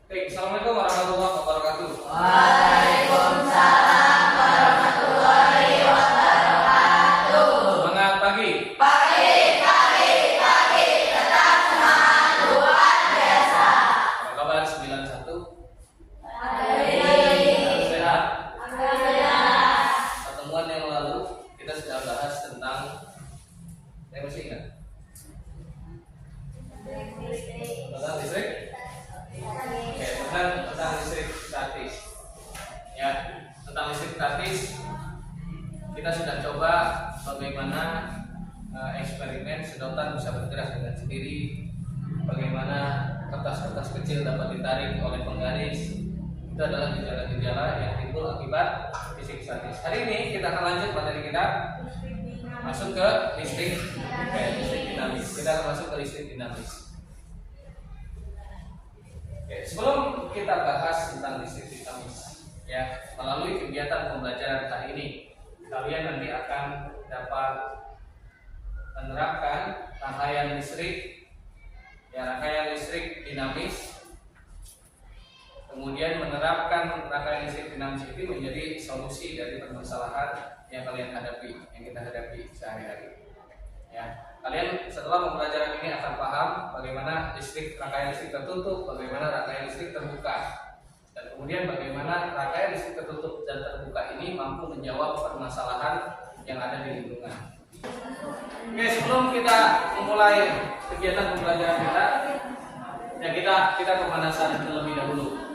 Oke, assalamualaikum warahmatullahi wabarakatuh. Waalaikumsalam warahmatullahi wabarakatuh. Semangat pagi. Pagi, tetap semangat luar biasa. Apa kabar 91? Baik. Sehat? Alhamdulillah. Pertemuan yang lalu kita sudah bahas tentang, saya masih ingat tentang listrik. Oke, tentang listrik statis. Ya, tentang listrik statis kita sudah coba bagaimana eksperimen sedotan bisa bergerak dengan sendiri, bagaimana kertas-kertas kecil dapat ditarik oleh penggaris. Itu adalah gejala-gejala yang timbul akibat listrik statis. Hari ini kita akan lanjut materi kita, masuk ke listrik dinamis. Kita akan masuk ke listrik dinamis. Oke, sebelum kita bahas tentang listrik dinamis, ya, melalui kegiatan pembelajaran kali ini, kalian nanti akan dapat menerapkan rangkaian listrik, ya, rangkaian listrik dinamis. Kemudian menerapkan rangkaian listrik dinamis itu menjadi solusi dari permasalahan yang kalian hadapi, yang kita hadapi sehari-hari. Ya, kalian setelah pembelajaran ini akan paham bagaimana rangkaian listrik tertutup, bagaimana rangkaian listrik terbuka, dan kemudian bagaimana rangkaian listrik tertutup dan terbuka ini mampu menjawab permasalahan yang ada di lingkungan. Oke, sebelum kita memulai kegiatan pembelajaran kita, kita pemanasan terlebih dahulu.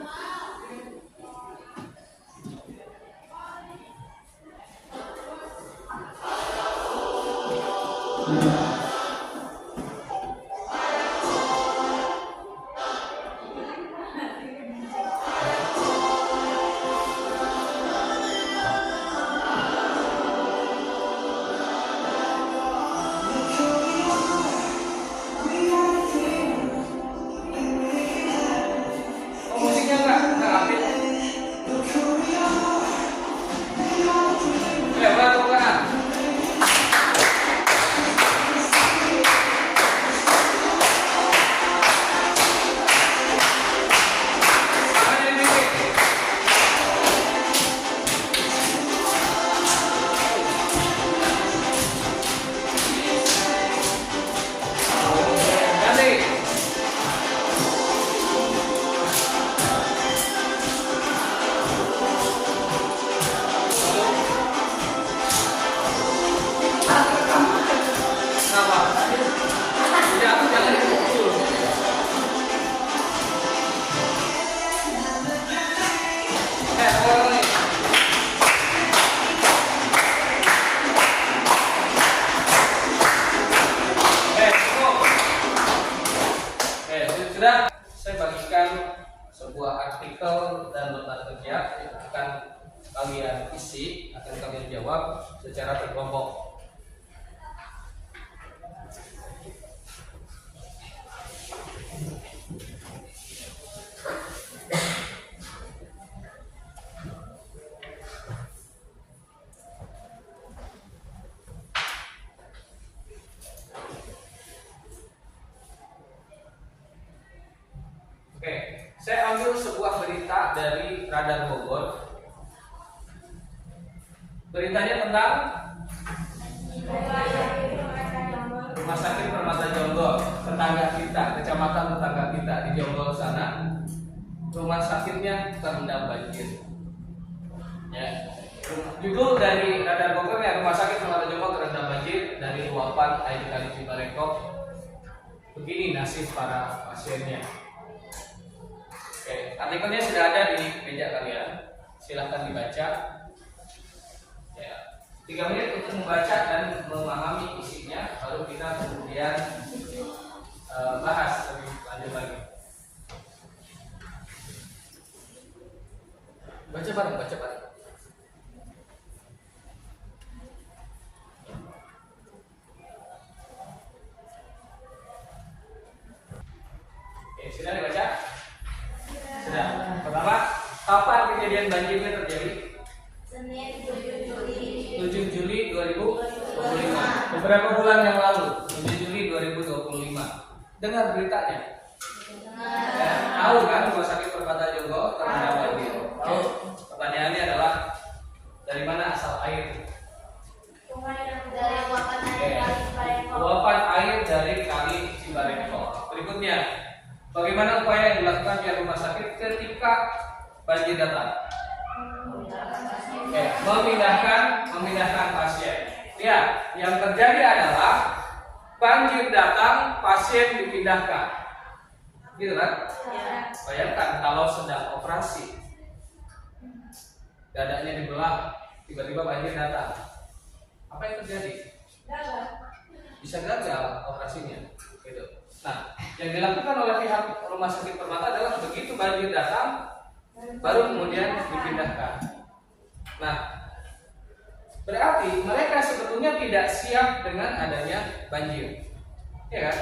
Saya bagikan sebuah artikel dan nota kerja yang akan kalian isi, akan kalian jawab secara berkelompok. Oke, saya ambil sebuah berita dari Radar Bogor. Beritanya tentang Rumah Sakit Permata Jonggol, tetangga kita, kecamatan tetangga kita di Jonggol sana. Rumah sakitnya terendam banjir. Ya, judul dari Radar Bogor ya, Rumah Sakit Permata Jonggol terendam banjir dari luapan air kali Cibarekop. Begini nasib para pasiennya. Oke, artikelnya sudah ada di meja kalian. Silahkan dibaca. Ya, 3 menit untuk membaca dan memahami isinya, baru kita kemudian bahas lebih lanjut lagi. Baca bareng. Oke, sudah dibaca? Sudah. Pertama, kapan kejadian banjirnya terjadi? Senin 7 Juli 7 Juli 2025. Beberapa bulan yang lalu, 7 Juli 2025. Dengar beritanya? Ya, tahu kan Rumah Sakit Permata Selanjutnya, bagaimana upaya yang dilakukan pihak rumah sakit ketika banjir datang? Memindahkan pasien. Ya, yang terjadi adalah banjir datang, pasien dipindahkan. Gitu kan? Bayangkan kalau sedang operasi, dadanya dibelah, tiba-tiba banjir datang. Apa yang terjadi? Bisa gagal operasinya. Gitu. Nah, yang dilakukan oleh pihak Rumah Sakit Permata adalah begitu banjir datang, baru kemudian dipindahkan. Nah, berarti mereka sebetulnya tidak siap dengan adanya banjir, ya kan?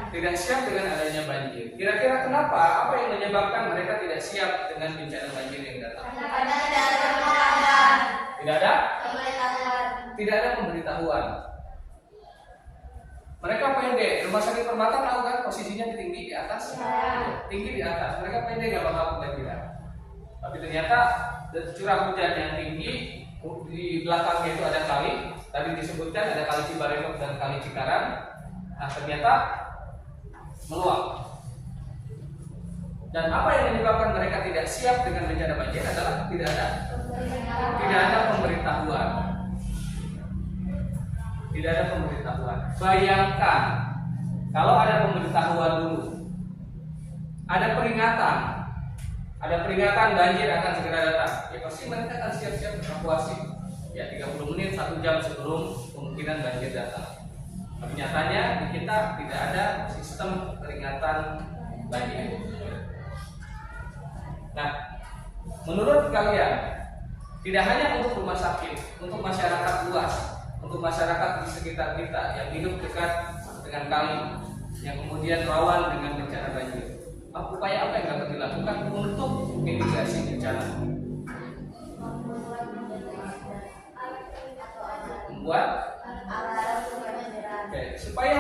Tidak siap dengan adanya banjir. Kira-kira kenapa? Apa yang menyebabkan mereka tidak siap dengan bencana banjir yang datang? Tidak ada pemberitahuan. Mereka pede. Rumah Sakit Permata tahu kan posisinya tinggi di atas, tinggi di atas. Mereka pede nggak bakal kebanjiran. Tapi ternyata curah hujan yang tinggi, di belakangnya itu ada kali. Tadi disebutkan ada kali Cibarengkok dan kali Cikarang. Nah, ternyata meluap. Dan apa yang menyebabkan mereka tidak siap dengan bencana banjir adalah tidak ada pemberitahuan. Tidak ada pemberitahuan. Bayangkan kalau ada pemberitahuan dulu, ada peringatan banjir akan segera datang, ya pasti mereka akan siap-siap evakuasi. Ya 30 menit 1 jam sebelum kemungkinan banjir datang. Tapi nyatanya di kita tidak ada sistem peringatan banjir. Nah, menurut kalian, tidak hanya untuk rumah sakit, untuk masyarakat luas, untuk masyarakat di sekitar kita yang hidup dekat dengan kali, yang kemudian rawan dengan bencana banjir, upaya apa yang dapat dilakukan untuk mitigasi bencana? Membuat supaya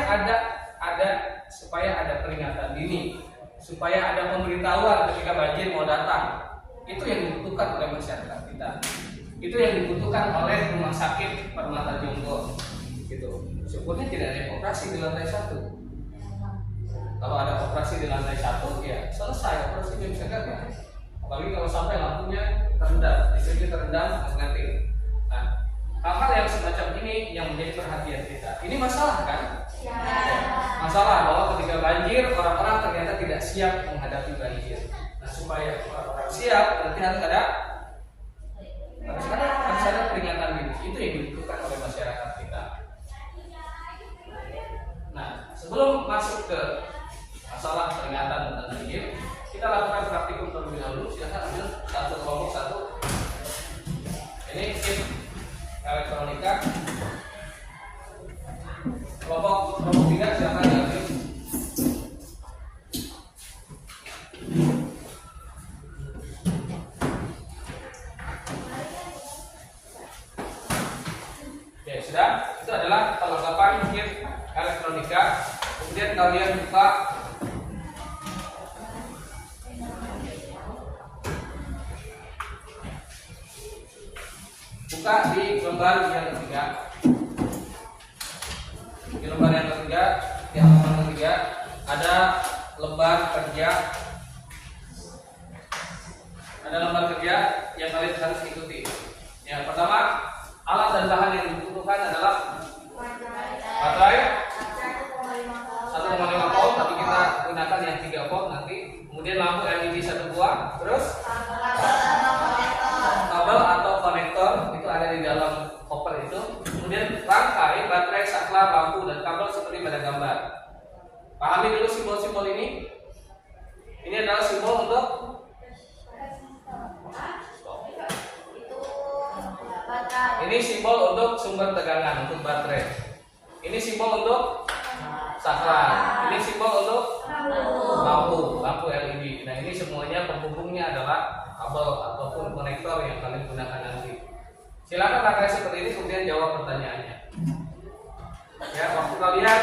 ada peringatan dini, supaya ada pemberitahuan ketika banjir mau datang. Itu yang dibutuhkan oleh masyarakat kita. Itu yang dibutuhkan oleh Rumah Sakit Permata Jonggo. Gitu. Syukurnya tidak ada operasi di lantai 1. Kalau ada operasi di lantai 1, ya selesai operasinya, bisa gagal. Apalagi kalau sampai lampunya terendam, listriknya terendam, nanti. Nah, hal-hal yang semacam ini yang menjadi perhatian kita. Ini masalah kan? Ya. Masalah bahwa ketika banjir, orang-orang ternyata tidak siap menghadapi banjir. Nah, supaya orang-orang siap, berarti harus ada peringatan dini. Itu yang dibutuhkan oleh masyarakat kita. Nah, sebelum masuk ke masalah peringatan tentang banjir, kita lakukan praktikum terlebih dahulu. Silakan ambil satu kelompok satu. Ini kit elektronika. Kelompok 3 silakan diambil. Oke, sudah. Itu adalah perlengkapan kit elektronika. Kemudian kalian buka di lembar yang ketiga. Di lembar yang ketiga, di halaman ketiga ada lembar kerja. Ada lembar kerja yang kalian harus ikuti. Yang pertama, alat dan bahan yang dibutuhkan adalah baterai 1,5 volt, tapi kita gunakan yang 3 volt nanti. Kemudian lampu LED 1 buah, terus kabel atau konektor itu ada di dalam koper itu. Kemudian rangkai, baterai, saklar, lampu, dan kabel seperti pada gambar. Pahami dulu simbol-simbol ini. Ini adalah simbol untuk ini simbol untuk sumber tegangan untuk baterai. Ini simbol untuk saklar. Ini simbol untuk lampu LED. Nah, ini semuanya penghubungnya adalah kabel ataupun konektor yang kalian gunakan nanti. Silakan pakai seperti ini, kemudian jawab pertanyaannya. Ya, waktu kalian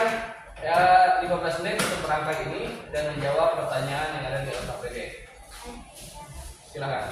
15 menit untuk merangkai ini dan menjawab pertanyaan yang ada di LKPD. Silakan.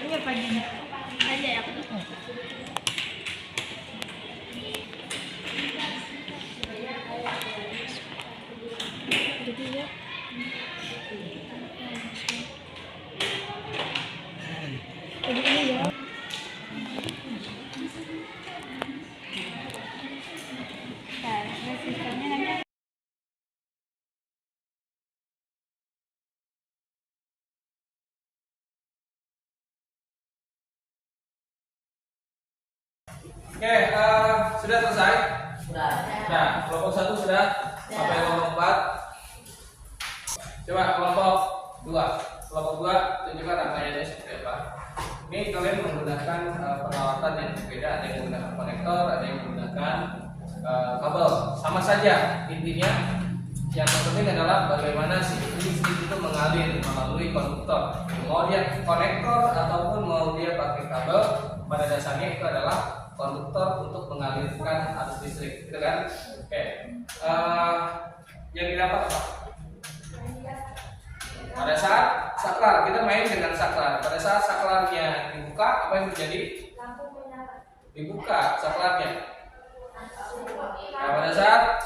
Biar pagi aja ya. Jadi ya. Jadi ini ya. Nah, sistemnya nanti. Oke, sudah selesai? Sudah. Nah, kelompok 1 sudah sampai kelompok 4. Coba kelompok 2. Kelompok 2 tunjukkan rangkaiannya seperti apa. Ini kalian menggunakan peralatan yang berbeda, ada yang menggunakan konektor, ada yang menggunakan kabel. Sama saja, intinya yang terpenting adalah bagaimana si listrik itu mengalir melalui konduktor. Mau dia konektor ataupun mau dia pakai kabel, pada dasarnya itu adalah konduktor untuk mengalirkan arus listrik, gitu kan? Oke, yang didapat apa? Pada saat saklar, kita main dengan saklar. Pada saat saklarnya dibuka, apa yang terjadi? Lampu menyala. Dibuka saklarnya. Nah, pada saat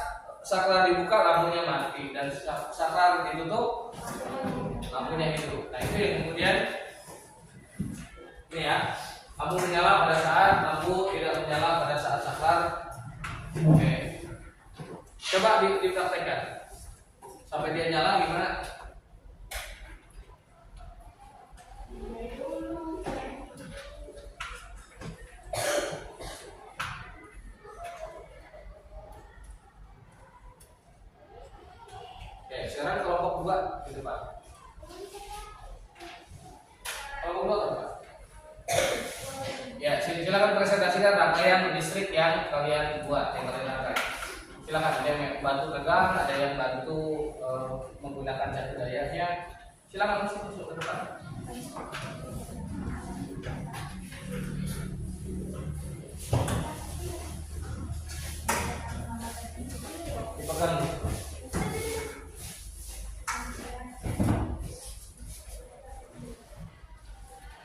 saklar dibuka, lampunya mati, dan saklar ditutup, lampunya hidup. Nah, itu yang kemudian ini ya, lampu menyala pada saat lampu tidak menyala pada saat saklar. Oke, coba dipraktekkan sampai dia nyala gimana? Oke, sekarang kelompok 2 di depan. Kelompok 2 apa? Ya, silakan presentasikan rangkaian listrik yang kalian buat, yang kalian rangkai. Silakan, ada yang bantu pegang, ada yang bantu menggunakan jatuh dayanya. Silakan masuk ke depan. Dipegang.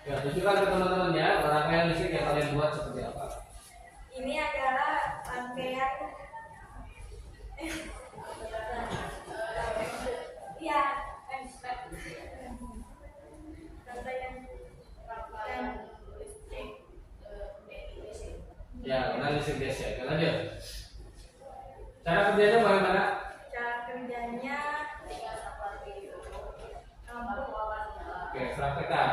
Ya, tunjukkan ke teman-temannya rangkaian listrik yang kalian buat seperti apa. Ini adalah rangkaian ya rangkaian listrik Ya, kenal listrik DC. Oke, lanjut. Cara kerjanya bagaimana? cara kerjanya lampu Oke, praktekkan.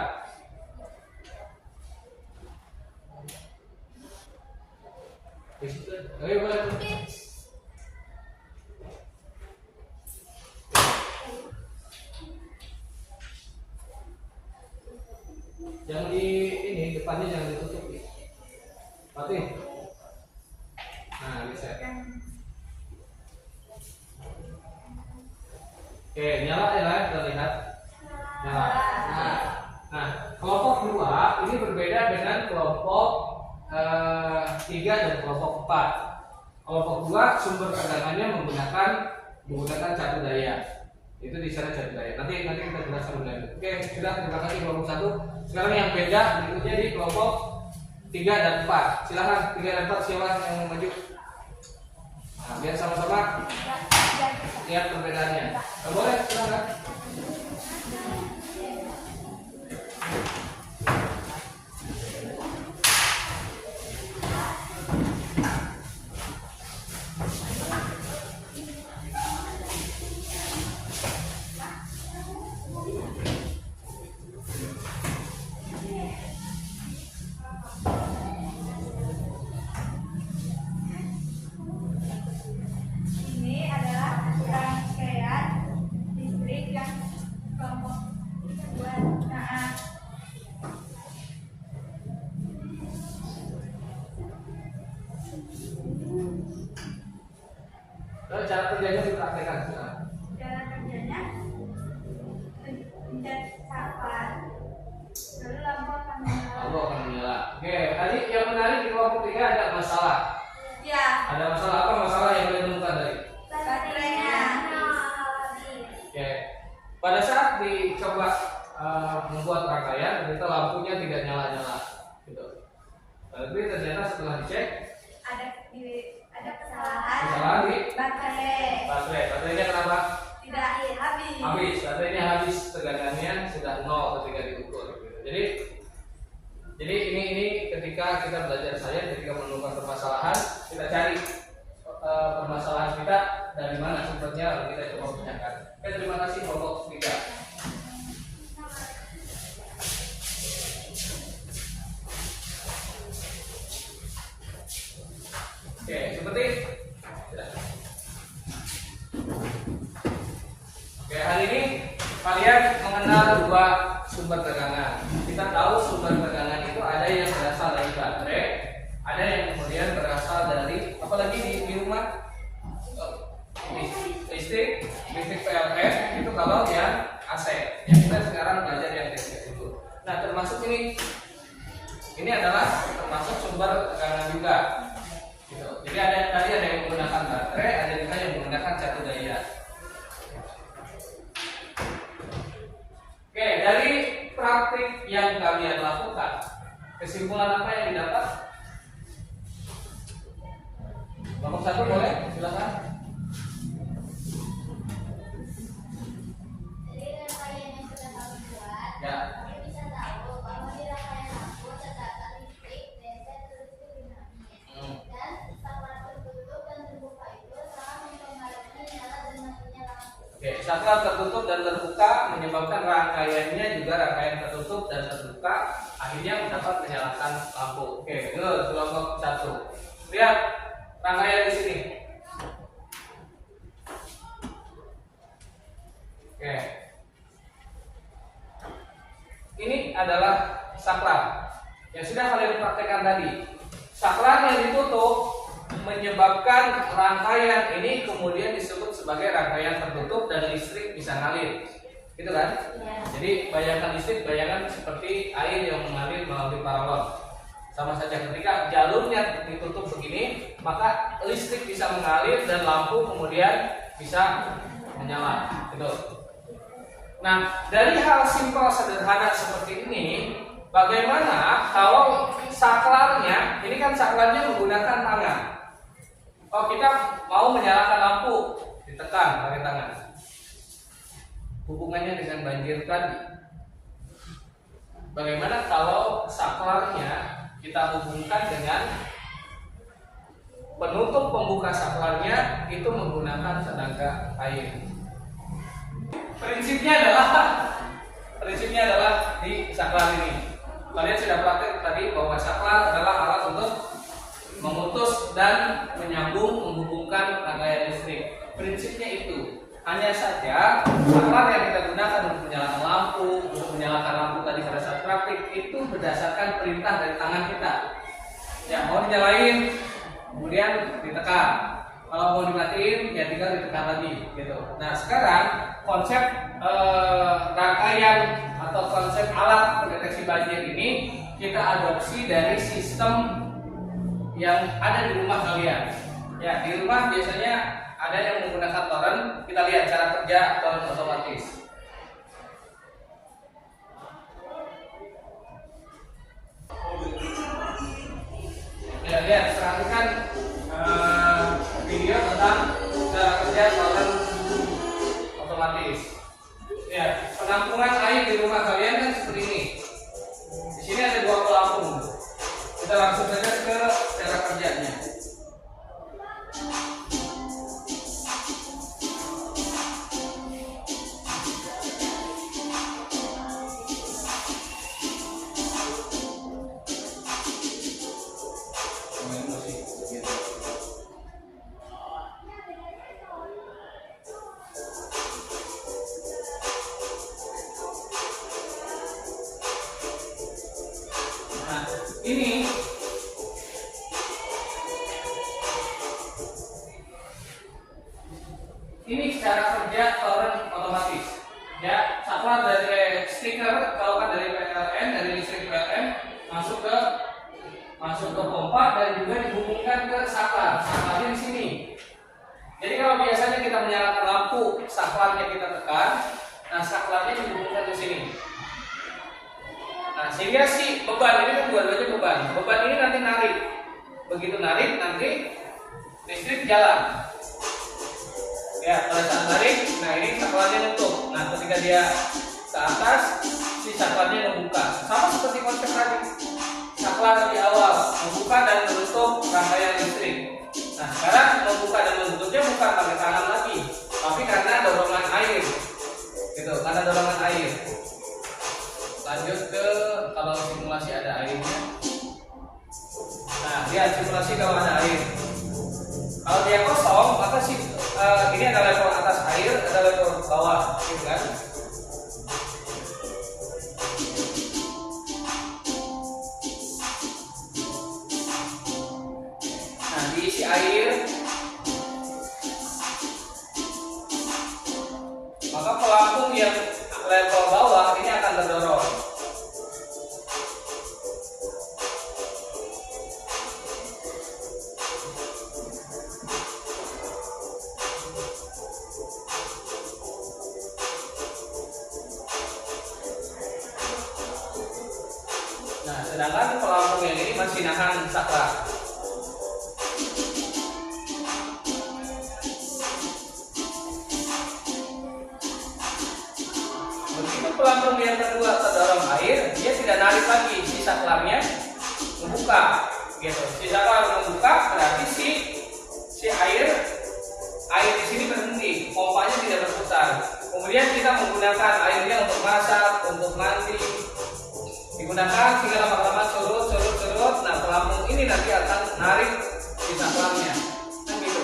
Oke, boleh. Yang di ini depannya jangan ditutup. Mati. Nah, bisa. Oke, nyala ya lah, kita lihat. Nyala. Nah, kelompok 2 ini berbeda dengan kelompok 3 dan kelompok 4. Kelompok 2 sumber tegangannya menggunakan catu daya. Itu di sana catu daya. Nanti kita jelaskan lagi. Oke, sudah, terima kasih kelompok 1. Sekarang yang beda berikutnya di kelompok 3 dan 4. Silakan 3 dan 4 siapa yang maju? Nah, biar sama-sama lihat perbedaannya. Boleh, silakan. ini adalah rangkaian listrik yang dipraktekkan sekarang. Cara kerjanya pencet saklar, lalu lampu akan menyala. Lampu akan menyala. Oke, tadi yang menarik di kelompok 3 ada masalah. Ya. Ada masalah apa? Masalah yang boleh ditemukan tadi. Baterainya. Oke. Pada saat dicoba membuat rangkaian, ternyata lampunya tidak nyala-nyala, gitu. Tapi ternyata setelah dicek, Ada kesalahan. kesalahan di Baterai. baterainya kenapa? Tidak habis. Habis, baterainya habis, tegangannya sudah 0 ketika diukur. Gitu. Jadi ini ketika kita belajar sains, ketika menemukan permasalahan, kita cari permasalahan kita dari mana sumbernya, lalu kita coba pecahkan. Terima kasih kelompok 3. Oke, seperti Oke, hari ini kalian mengenal 2 sumber tegangan. Kita tahu sumber tegangan itu ada yang berasal dari baterai, ada yang kemudian berasal dari apalagi di rumah listrik PLN itu kalau yang AC. Yang kita sekarang belajar yang teknis itu. Nah, termasuk ini adalah termasuk sumber tegangan juga. Gitu. Jadi tadi ada yang menggunakan baterai, ada juga yang menggunakan catur daya. Oke, dari praktik yang kalian lakukan, kesimpulan apa yang didapat? Kelompok 1 boleh, silakan. Jadi rangkaian yang sudah kami buat, Ya. kami bisa tahu bahwa di rangkaian lampu terdapat listrik, DC, listrik dinamis. Dan saklar tertutup dan terbuka itu telah mempengaruhi nyala dan matinya lampu. Oke, saklar tertutup dan terbuka menyebabkan rangkaiannya juga rangkaian tertutup dan terbuka, akhirnya mendapat menyalakan lampu. Oke, betul, kelompok 1. Lihat rangkaian di sini. Oke. Ini adalah saklar yang sudah kalian praktekkan tadi. Saklar yang ditutup menyebabkan rangkaian ini kemudian disebut sebagai rangkaian tertutup dan listrik bisa ngalir. Gitu kan? Ya. Jadi bayangkan listrik, bayangkan seperti air yang mengalir melalui paralon. Sama saja ketika jalurnya ditutup begini, maka listrik bisa mengalir dan lampu kemudian bisa menyala. Gitu. Nah, dari hal simpel sederhana seperti ini, bagaimana kalau saklarnya, ini kan saklarnya menggunakan tangan. Oh, kita mau menyalakan lampu, ditekan pakai tangan. Hubungannya dengan banjir tadi. Bagaimana kalau saklarnya kita hubungkan dengan penutup pembuka saklarnya itu menggunakan tenaga air. Prinsipnya adalah di saklar ini. Kalian sudah praktek tadi bahwa saklar adalah alat untuk memutus dan menyambung menghubungkan rangkaian listrik. Prinsipnya itu. Hanya saja saklar yang kita gunakan untuk menyalakan lampu, untuk menyalakan lampu tadi pada saat praktik itu berdasarkan perintah dari tangan kita. Ya, mau dinyalain, kemudian ditekan. Kalau mau dimatiin, ya tinggal ditekan lagi, gitu. Nah, sekarang konsep rangkaian atau konsep alat pendeteksi banjir ini kita adopsi dari sistem yang ada di rumah kalian. Ya, di rumah biasanya ada yang menggunakan toren. Kita lihat cara kerja toren otomatis. Ya, lihat, perhatikan video tentang cara kerja toren otomatis. Ya, penampungan air di rumah kalian kan seperti ini. Di sini ada 2 pelampung. Kita langsung saja ke cara kerjanya. Nah, ini Ini cara kerja toren otomatis. Ya, saklar dari stiker kalau kan dari PLN, dari listrik PLN masuk ke pompa dan juga dihubungkan ke saklar. Saklarnya di sini. Jadi kalau biasanya kita menyalakan lampu, saklarnya kita tekan, nah saklarnya dihubungkan ke sini. Nah, sehingga si beban ini kan dua-duanya beban. Beban ini nanti narik. Begitu narik nanti listrik jalan. Ya, pada saat narik, nah ini saklarnya nutup. Nah, ketika dia ke atas, si saklarnya membuka. Sama seperti konsep tadi. Saklar di awal membuka dan menutup rangkaian listrik. Nah, sekarang membuka dan menutupnya bukan pakai tangan lagi, tapi karena dorongan air. Gitu, karena dorongan air. Lanjut ke kalau simulasi ada airnya. Nah, lihat simulasi kalau ada air. Kalau dia kosong, maka ini ada level atas air, ada level bawah, gitu kan? Nah, diisi air, maka pelampung yang level bawah ini akan terdorong. Nah, sedangkan pelampung yang ini masih nahan saklar. Begitu pelampung yang kedua terdorong air, dia tidak narik lagi, si saklarnya membuka. Gitu. Si saklar membuka berarti si air di sini berhenti, pompanya tidak berputar. Kemudian kita menggunakan airnya untuk masak, untuk mandi, digunakan sehingga lama-lama surut. Nah, pelampung ini nanti akan narik di saklarnya, kan gitu.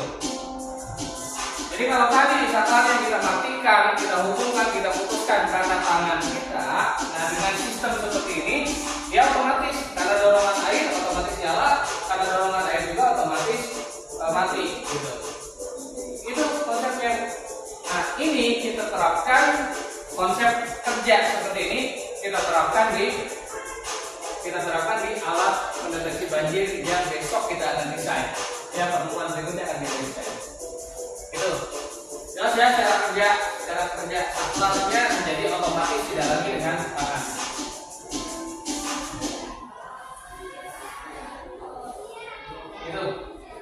Jadi kalau tadi saklarnya kita matikan, kita hubungkan, kita putuskan karena tangan kita, nah dengan sistem seperti ini, dia otomatis karena dorongan air otomatis nyala, karena dorongan air juga otomatis mati, gitu. Itu konsepnya. Nah, ini kita terapkan konsep kerja seperti ini kita terapkan di alat pendeteksi banjir yang besok kita akan desain. Ya, pertemuan berikutnya akan kita desain. Itu. Jelas ya cara kerja saklarnya menjadi otomatis, tidak lagi dengan tangan. Itu.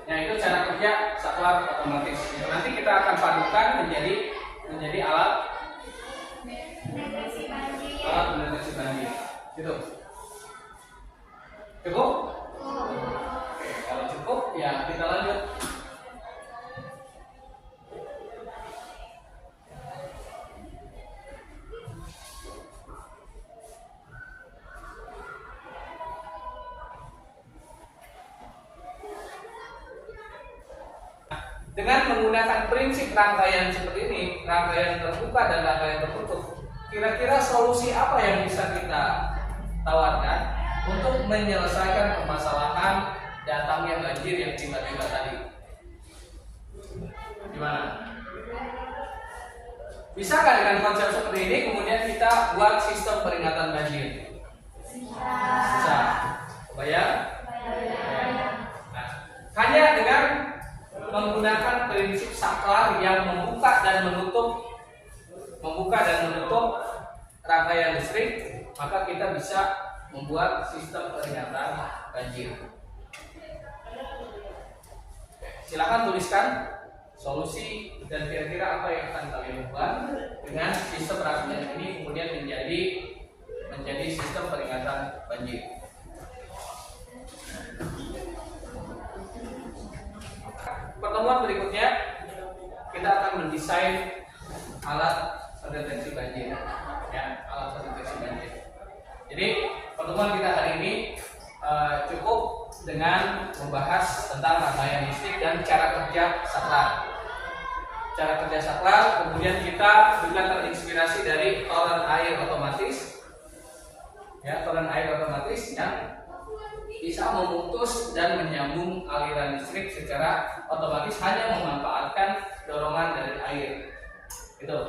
Nah, itu cara kerja saklar otomatis. Nanti kita akan padukan menjadi alat pendeteksi banjir. Gitu. Cukup? Oke, kalau cukup ya kita lanjut. Dengan menggunakan prinsip rangkaian seperti ini, rangkaian terbuka dan rangkaian tertutup, kira-kira solusi apa yang bisa kita tawarkan untuk menyelesaikan permasalahan datangnya banjir yang tiba-tiba tadi? Gimana? Bisa nggak dengan konsep seperti ini kemudian kita buat sistem peringatan banjir? Bisa. Kebayang? Nah, hanya dengan menggunakan prinsip saklar yang membuka dan menutup rangkaian listrik, maka kita bisa membuat sistem peringatan banjir. Silakan tuliskan solusi dan kira-kira apa yang akan kalian buat dengan sistem rangkaian ini kemudian menjadi sistem peringatan banjir. Pertemuan berikutnya kita akan mendesain alat pendeteksi banjir, ya, alat pendeteksi banjir. Jadi pertemuan kita hari ini cukup dengan membahas tentang rangkaian listrik dan cara kerja saklar. Cara kerja saklar, kemudian kita juga terinspirasi dari toren air otomatis, ya, toren air otomatis yang bisa memutus dan menyambung aliran listrik secara otomatis hanya memanfaatkan dorongan dari air. Gitu.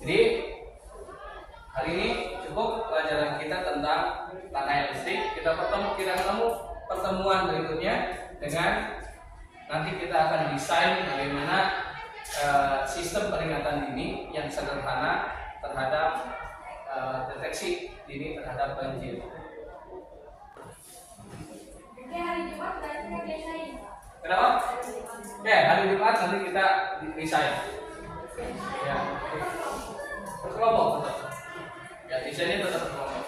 Jadi hari ini cukup pelajaran kita tentang rangkaian listrik. Kita ketemu pertemuan berikutnya dengan nanti kita akan desain bagaimana sistem peringatan dini yang sederhana terhadap deteksi dini terhadap banjir. Oke, hari Jumat berarti kita desain. Kenapa? Oke, hari Jumat nanti kita desain. Ya, berkelompok tetap. Ya, desainnya tetap berkelompok.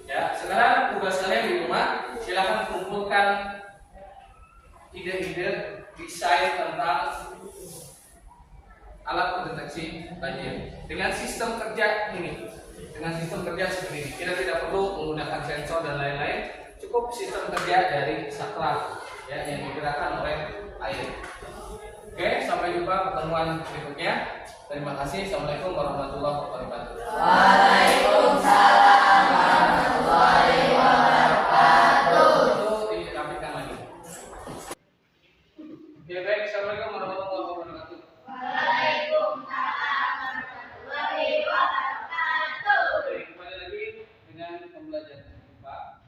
Ya, sekarang tugas kalian di rumah, silakan kumpulkan ide-ide desain tentang alat pendeteksi banjir dengan sistem kerja ini. Dengan sistem kerja seperti ini, kita tidak perlu menggunakan sensor dan lain-lain, cukup sistem kerja dari saklar ya, yang digerakkan oleh air. Oke, sampai jumpa pertemuan berikutnya. Terima kasih. Assalamualaikum warahmatullahi wabarakatuh. Waalaikumsalam warahmatullahi wabarakatuh. Itu dirapikan lagi. Ya baik, assalamualaikum warahmatullahi wabarakatuh. Waalaikumsalam warahmatullahi wabarakatuh. Baik, kembali lagi dengan pembelajaran IPA.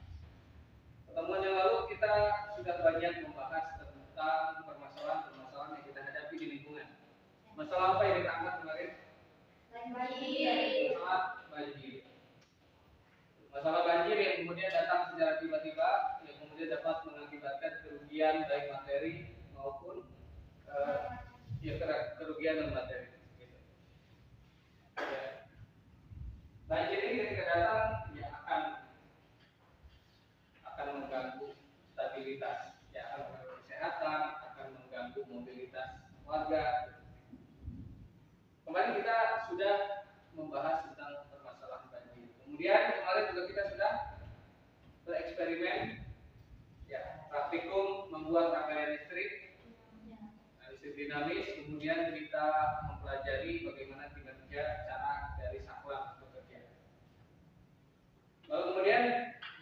Pertemuan yang lalu kita sudah banyak membahas tentang permasalahan-permasalahan yang kita hadapi di lingkungan. Masalah apa yang kita angkat kemarin? Banjir. Masalah banjir. Masalah banjir yang kemudian datang secara tiba-tiba, yang kemudian dapat mengakibatkan kerugian baik materi maupun kerugian non materi. Gitu. Ya. Banjir ini ketika datang ya akan mengganggu stabilitas, ya akan mengganggu kesehatan, akan mengganggu mobilitas warga. Kemarin kita sudah membahas tentang permasalahan banjir. Kemudian kemarin juga kita sudah bereksperimen, ya praktikum membuat rangkaian listrik dinamis. Kemudian kita mempelajari bagaimana kinerja cara dari saklar bekerja. Lalu kemudian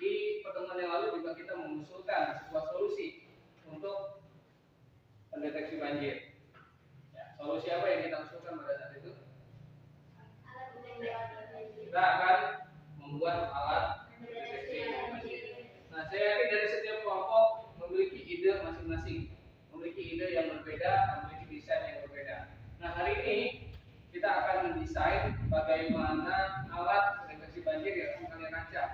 di pertemuan yang lalu juga kita mengusulkan sebuah solusi untuk pendeteksi banjir. Ya, solusi apa yang kita usulkan pada saat itu? Kita akan membuat alat pendeteksi banjir. Nah, saya yakin dari setiap kelompok memiliki ide masing-masing, memiliki ide yang berbeda, memiliki desain yang berbeda. Nah, hari ini kita akan mendesain bagaimana alat pendeteksi banjir yang akan kalian rancang.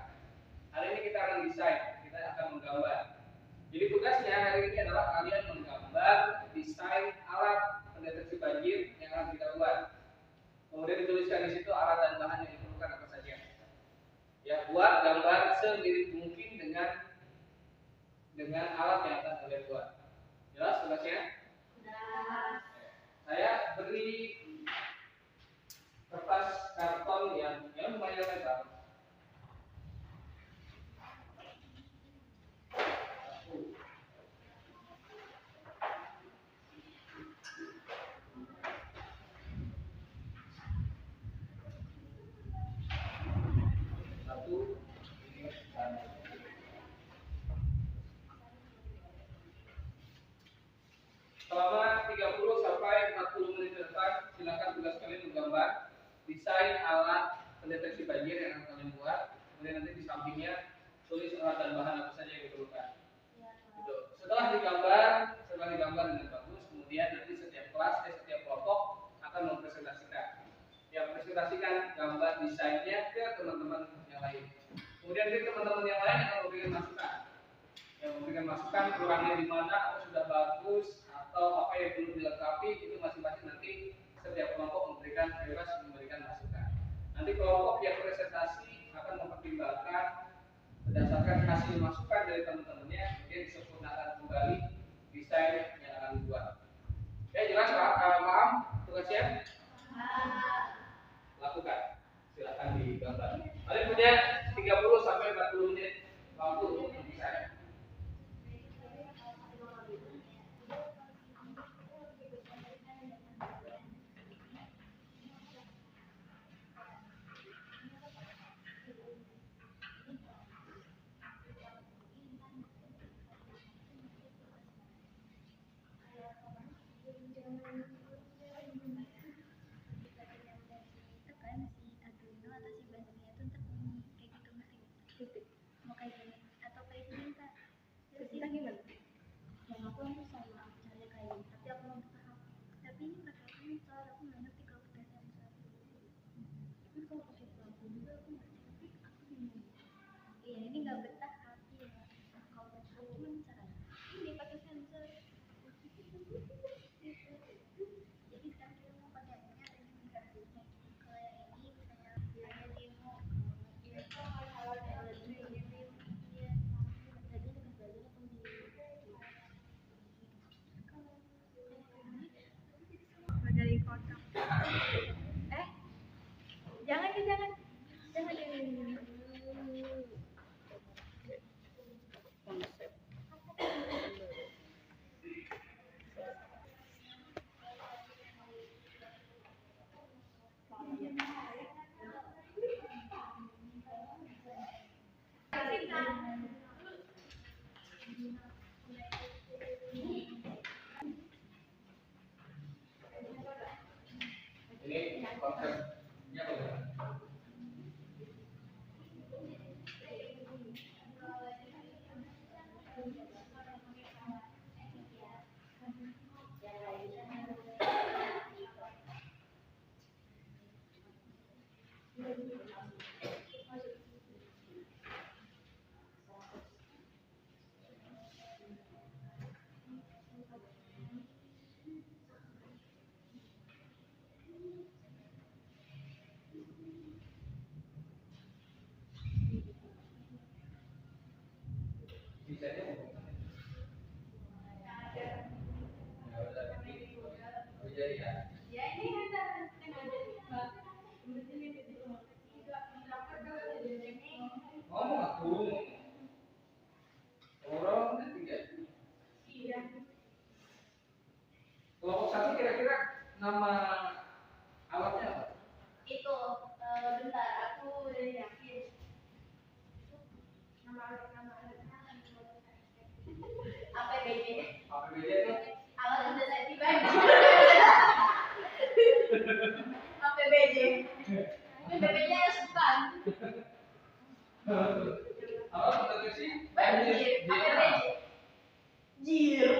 Hari ini kita akan desain, kita akan menggambar. Jadi tugasnya hari ini adalah kalian menggambar desain alat pendeteksi banjir yang akan kita buat. Kemudian dituliskan di situ alat dan bahan yang diperlukan apa saja. Ya, buat gambar semirip mungkin dengan alat yang akan kalian buat. Jelas tugasnya? Saya beri kertas karton yang lumayan lebar. Selama 30 sampai 40 menit ke depan, silakan tugas kalian menggambar desain alat pendeteksi banjir yang akan kalian buat. Kemudian nanti di sampingnya tulis alat dan bahan apa saja yang diperlukan. Gitu. Setelah digambar dengan bagus, kemudian nanti setiap kelas, setiap kelompok akan mempresentasikan. Ya, presentasikan gambar desainnya ke teman-teman yang lain. Kemudian nanti teman-teman yang lain akan memberikan masukan. Yang memberikan masukan kurangnya di mana, apa sudah bagus atau apa yang perlu dilengkapi, itu masing-masing nanti setiap kelompok memberikan masukan. Nanti kelompok yang presentasi akan mempertimbangkan berdasarkan hasil masukan dari teman-temannya, kemudian disempurnakan kembali desain yang akan dibuat. Ya jelas Pak, paham tugasnya? Lakukan, silakan digambar. Kalian punya 30 sampai 40 menit waktu untuk mendesain. Tapi ini pakai sensor, aku nggak ngerti kalau pakai sensor. Tapi kalau pakai pelapor juga aku ngerti, tapi aku bingung. Iya, ini nggak betah hati ya. Kalau betah hati kan caranya. Ini pakai sensor. Jadi sekarang kita mau pakai ini ada di kartunya. Kalau yang ini misalnya ada demo, kalau ada demo dia tadi lebih bagus aku di dari foto. Jangan ya, jangan ini. Ini konsepnya bagaimana? Desainnya ya udah jadi ya. Ngomong aku orang ketiga. Kelompok satu kira-kira nama alatnya apa? Itu bentar aku udah yakin APBD APBD itu alat pendeteksi tiba APBD APBD bukan alat pendeteksi banjir APBD jir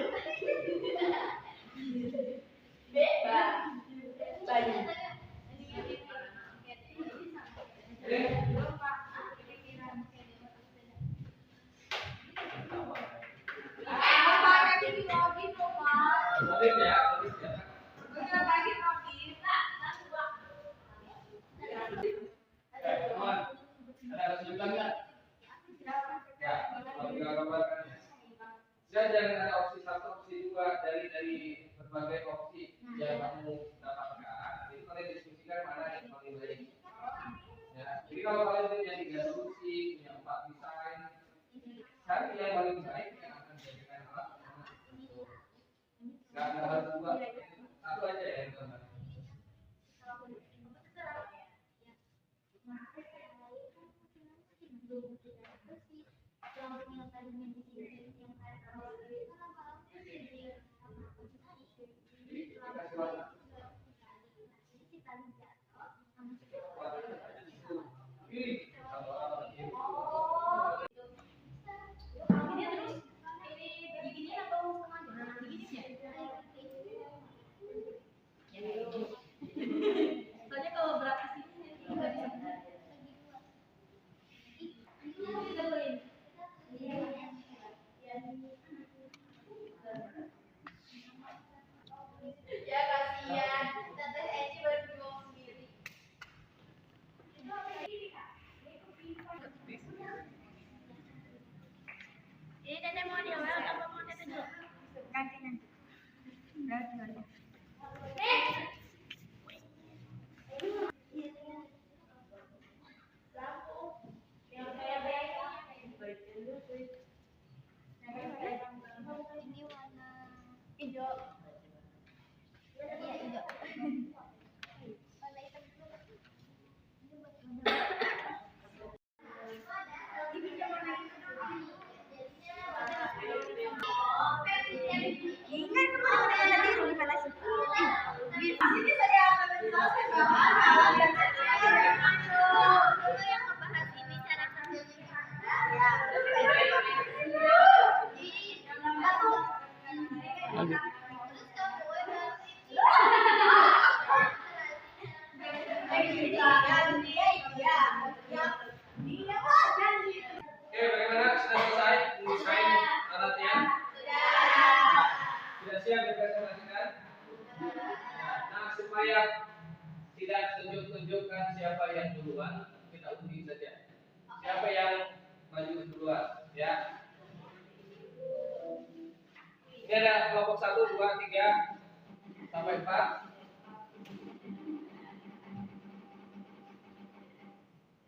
bebas banjir Modif ya, modif ya. Teman, ada kesulitan nggak? Ya, kalau kita gambarkan ya. Jangan ada opsi satu, opsi dua dari berbagai opsi yang kamu dapatkan. Itu kalian diskusikan mana yang paling baik. Ya, jadi kalau kalian punya 3 solusi, punya 4 desain, cari yang paling baik yang akan dijadikan alat. Nggak harus buat satu aja ya teman. Kasih warna. supaya tidak tunjuk-tunjukkan siapa yang duluan, kita undi saja. Siapa yang maju duluan, ya? Ini ada kelompok 1, 2, 3 sampai 4.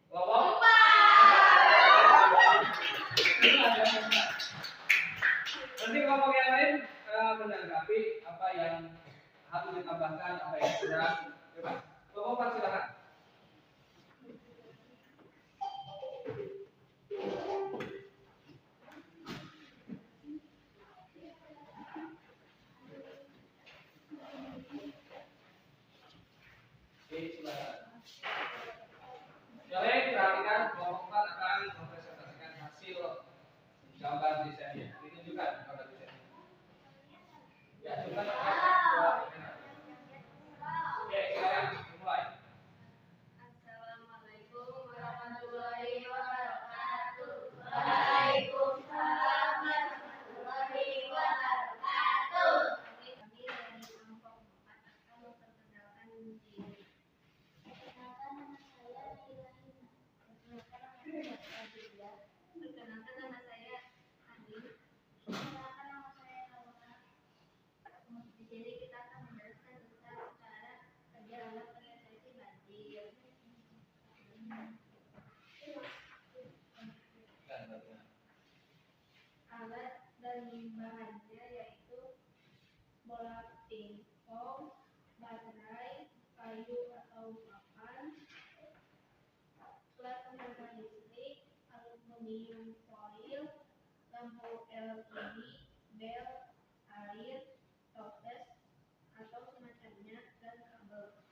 Kelompok 4. Nanti kelompok yang lain menanggapi apa yang harus ditambahkan, apa yang sudah. Coba. Kelompok 4 silakan. Silakan. Jadi perhatikan kelompok 4 akan mempresentasikan hasil gambar desainnya. Ditunjukkan gambar desainnya. Ya, coba. Oke, silakan dimulai. Assalamualaikum warahmatullahi wabarakatuh. Waalaikumsalam warahmatullahi wabarakatuh. Kami dari kelompok 4 akan memperkenalkan diri. Perkenalkan nama saya Naila. Perkenalkan nama saya Adi. Perkenalkan nama saya Laura. Di sini kita akan menjelaskan tentang cara kerja alat realisasi banjir. Alat dan bahannya yaitu bola pingpong, baterai, kayu atau papan, plat penambah listrik, aluminium foil, lampu LED, bel, air, toples atau semacamnya, dan kabel.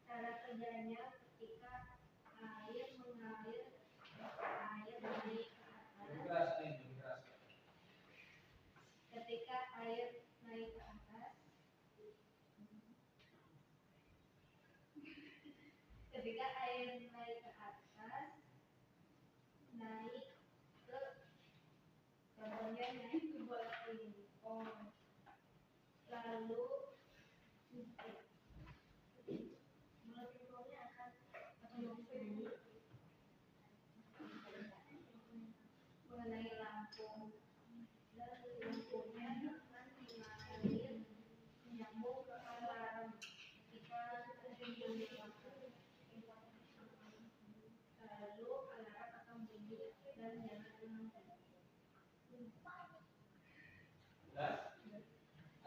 Cara kerjanya ketika air mengalir, air naik ke atas. Ketika air naik ke atas, ketika air naik ke atas, naik ke contohnya naik ke bola pingpong, lalu bola pingpongnya akan otomatis naik mengenai lampu, dan lampunya akan mengalir menyambung ke alarm. Jika terjadi lampu, lalu alarm akan bunyi dan nyalakan lampu.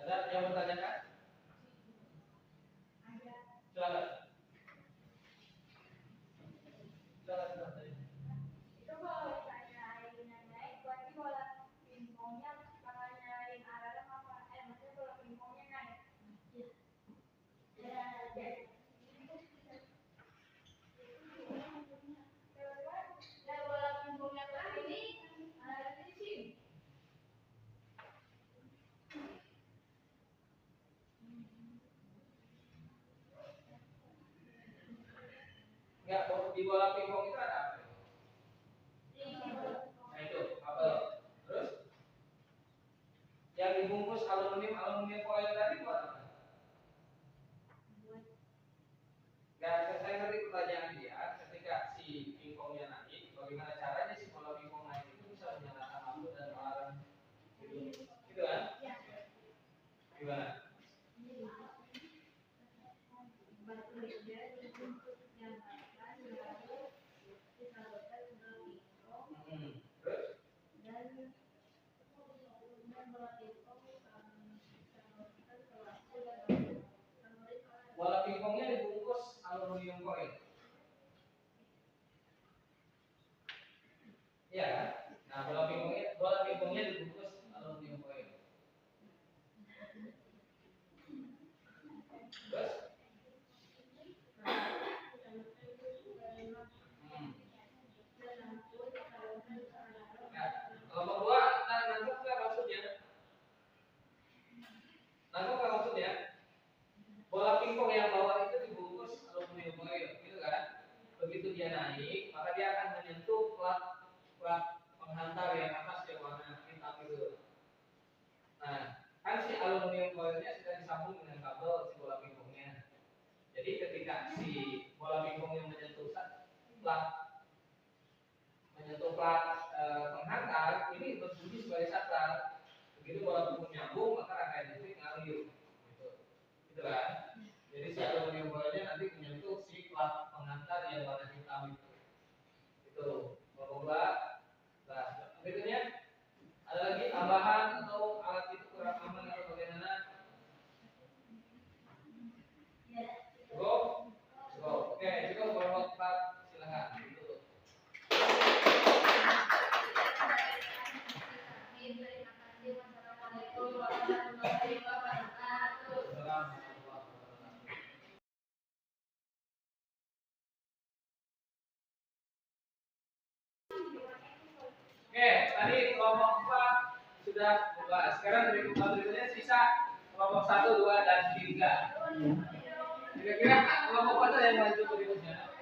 Ada yang bertanyakan? Ada Silakan. Silakan. Itu kalau misalnya airnya naik, berarti bola pingpongnya bakal nyalain alarm apa? Maksudnya bola pingpongnya naik. Ya, jadi. Ya, bola pingpongnya kan ini alarmnya di sini. Enggak, di bola pingpong itu ada apa? Nah itu, kabel. Terus yang dibungkus aluminium foil tadi buat apa? Ya, saya ngerti pertanyaan dia. Ketika si pingpongnya naik, bagaimana caranya si bola pingpong naik itu bisa menyalakan lampu dan alarm gitu, gitu kan? Gimana? batu meja dibungkus nyalakan, lalu disalurkan ke dalam pingpong, Terus dan bola pingpong disalurkan ke lampu dan lampu. bola pingpongnya dibungkus aluminium foil. Iya kan? Nah, bola pingpongnya dibungkus aluminium foil. Terus nah, kelompok 2 nangkep nggak maksudnya? Nangkep nggak maksudnya? Bola pingpong yang bawah itu dibungkus aluminium foil, gitu kan? Begitu dia naik, maka dia akan menyentuh plat penghantar yang atas yang warna hitam itu. Nah, kan si aluminium foilnya sudah disambung dengan kabel si bola pingpongnya. plat penghantar ini berbunyi sebagai saklar. Begitu kalau menyambung maka rangkaian listrik ngalir. Gitu kan? Jadi si aluminium boilnya nanti menyentuh si plat pengantar yang warna hitam itu. Itu kelompok 2. Nah, berikutnya ada lagi tambahan atau alat itu kurang aman atau bagaimana? Cukup? Cukup. Oke, cukup kelompok 4 silakan. Itu. Wassalamualaikum warahmatullahi wabarakatuh. Oke, tadi kelompok 4 sudah membahas. Sekarang berikutnya sisa kelompok 1, 2, dan 3. Kira-kira kelompok mana yang maju berikutnya?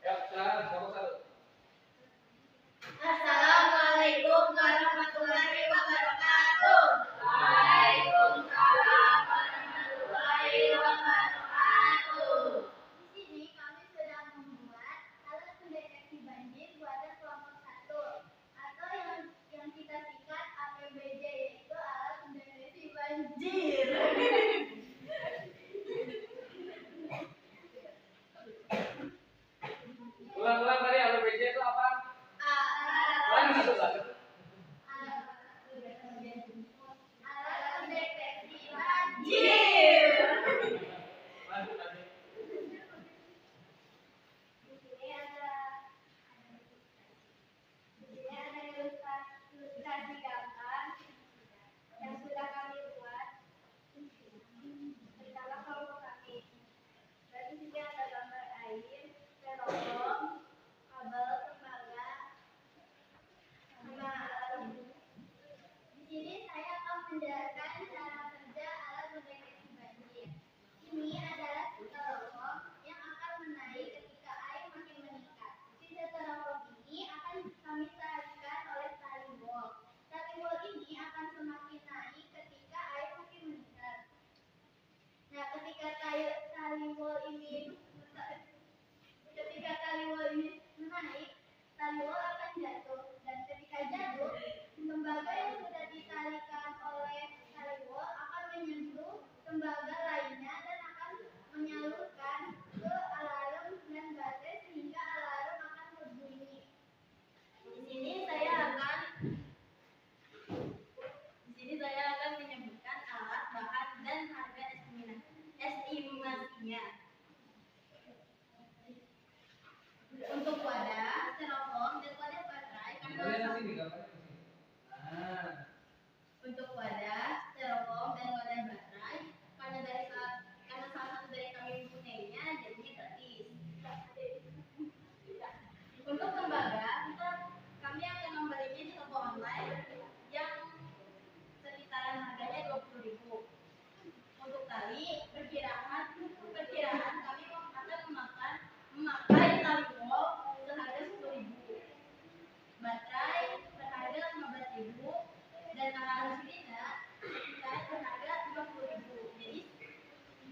Ya, silakan kelompok 1. Assalamualaikum warahmatullahi wabarakatuh. Waalaikumsalam warahmatullahi wabarakatuh. Di sini kami sedang membuat alat pendeteksi banjir buatan kelompok 1 atau yang kita singkat APBJ, yaitu alat pendeteksi banjir. Ulang-ulang tadi APBJ itu apa? Ulang satu lagi. Alat pendeteksi banjir. Lanjut lagi. Di sini ada ilustrasi gambar yang sudah kami buat bersama kelompok kami. Dan di sini ada gambar air, styrofoam, kabel, tembaga, sama alat lembut. Di sini saya akan menjelaskan cara kerja alat pendeteksi banjir. Ini adalah styrofoam yang akan menaik ketika air makin meningkat. Si styrofoam ini akan kami tarikan oleh tali wol. Tali wol ini akan semakin naik ketika air makin meningkat. Nah, ketika tali wol ini menaik, tali wol akan jatuh, dan ketika jatuh, tembaga yang sudah ditalikan oleh tali wol akan menyentuh tembaga lainnya dan akan menyalurkan ke alarm dan baterai sehingga alarm akan berbunyi. Di sini saya akan menyebutkan alat, bahan, dan harga estimasinya. Untuk wadah, styrofoam, dan wadah baterai Gambarnya di sini, gambarnya di sini. Nah, Untuk wadah, styrofoam, dan wadah baterai, karena salah satu dari kami mempunyainya, jadinya gratis. Untuk tembaga, kami akan membelinya di toko online yang sekitaran harganya 20.000. Untuk tali, perkiraan kami akan memakai tali wol seharga 10.000. Baterai berharga 15.000 dan alat silinder berharga 50.000.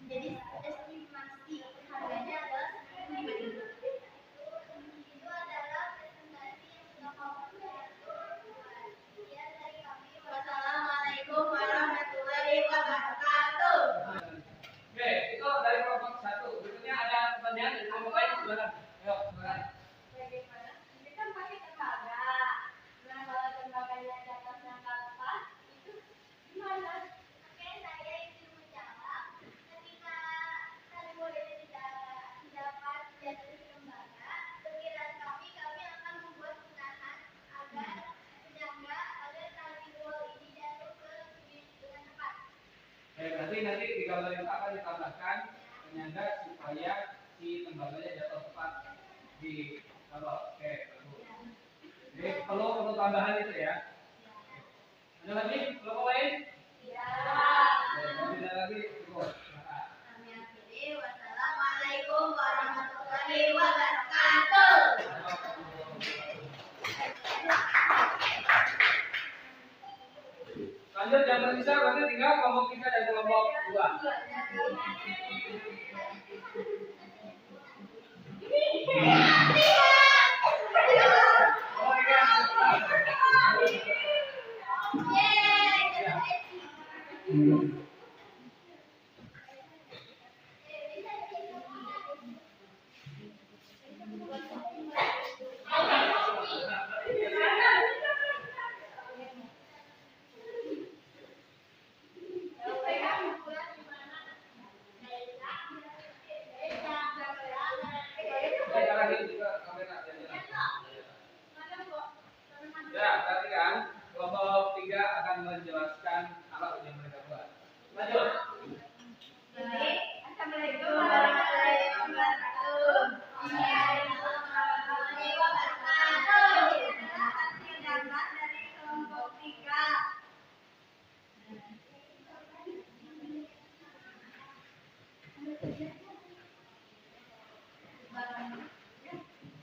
Jadi estimasi harganya adalah 5.000. Itu adalah presentasi yang sudah kamu buat. Sekian dari kami. Wassalamualaikum warahmatullahi wabarakatuh. oke, itu dari kelompok 1. Berikutnya ada pertanyaan dari kelompok lain, silakan. Ayo, silakan. Bagaimana? Ini kan pakai tembaga. Nah, kalau tembaganya di atasnya ke atas, itu gimana? Oke, saya ingin menjawab. Ketika tali wol ini tidak dapat jatuh di tembaga, perkiraan kami akan membuat penahan agar menyangga agar tali wol ini jatuh ke bumi dengan cepat. Nanti di gambar itu akan ditambahkan penyangga supaya si tembaganya jatuh tepat di kalau oke, bagus. Jadi perlu tambahan itu ya. Ada lagi kelompok lain? Ya. Oke, kalau tidak lagi cukup. Silakan. Kami akhiri. Wassalamualaikum warahmatullahi tinggal kelompok 3 dan kelompok 2. Oh iya. Ya, tadi kan kelompok 3 akan menjelaskan apa yang mereka buat. Lanjut. Assalamualaikum warahmatullahi wabarakatuh. Hasil gambar dari kelompok 3.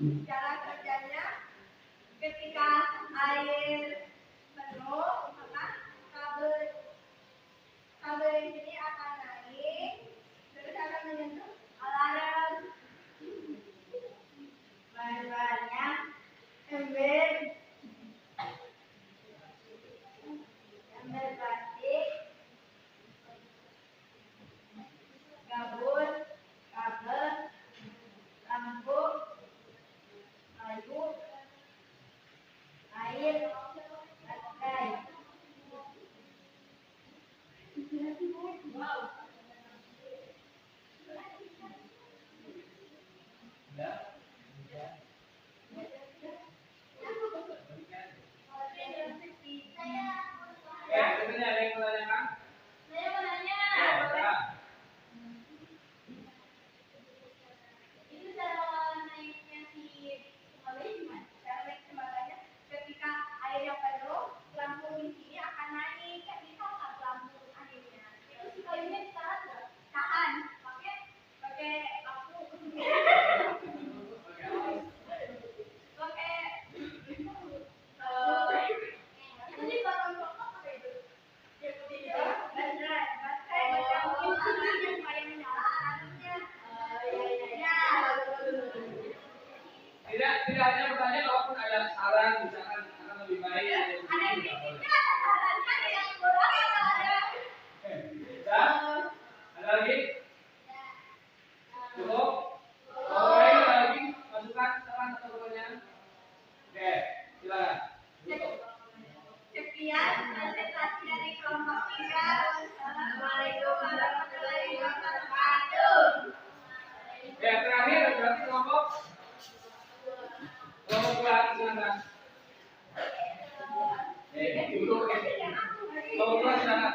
Cara kerjanya ketika air penuh maka kabel di sini akan naik terus akan menyentuh alarm. Bahan-bahannya ember plastik, gabung, kabel, lampu, kayu, air, baterai. Ya, sebenarnya ada yang menanyakan? Saya mau nanya, Ya. itu cara naiknya si kabel gimana? Cara naik jembatannya ketika air yang penuh, lampu di sini akan naik, kan bisa nggak lampu anginnya? Itu si kayunya ditahan nggak? Tahan, pakai lampu. Jadi barang pokok apa itu? Baterai macam alarmnya supaya menyala alarmnya. Tidak hanya bertanya, kalaupun ada saran misalkan akan lebih baik. Ada yang bikinnya, ada sarannya, ada yang kurang, ada. Bisa? Ada lagi? Cukup? Kalau lain ada lagi masukan, saran atau pertanyaan? Oke, silakan. Tutup. Sekian presentasi dari kelompok 3. Wassalamualaikum warahmatullahi wabarakatuh. Ya, terakhir berarti kelompok 2 silakan. Duduk ya. Kelompok 2 silakan.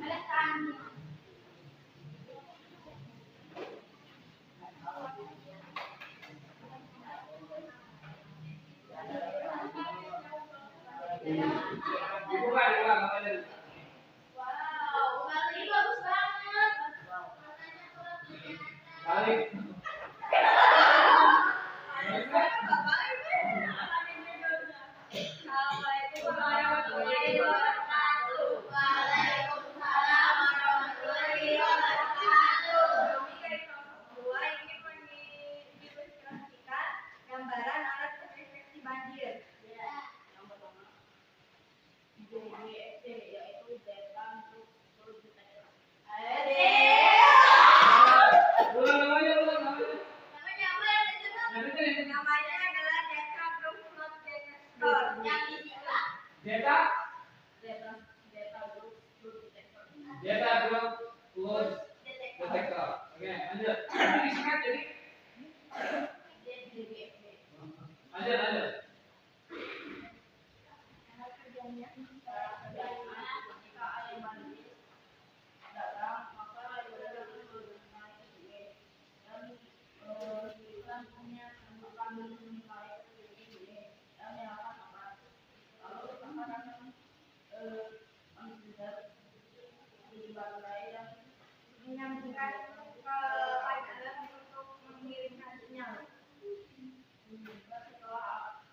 Ada tani. Dibuka namanya. Wow, kali ini bagus banget. Kali. Assalamualaikum warahmatullahi wabarakatuh. Waalaikumsalam warahmatullahi wabarakatuh. Kami dari kelompok 2 ingin mengilustrasikan gambaran alat deteksi banjir. Yang pertama, DDFT yaitu Data Struktur Detektor. Ulang namanya, ulang namanya. Namanya apa yang disebut? Namanya adalah Data Struktur Detektor. Yang disingkat Data Data Struktur Detektor. Data Group Load Detector. Oke, lanjut. Nanti disingkat jadi. DDFT. Lanjut. Cara kerjanya ketika air banjir datang maka air banjir itu naik ke sungai dan lampunya akan mencapai ke sungai dan menyalakan api. Lalu akan menghindar di baterai yang menyambungkan ke air untuk mengirimkan sinyal. Setelah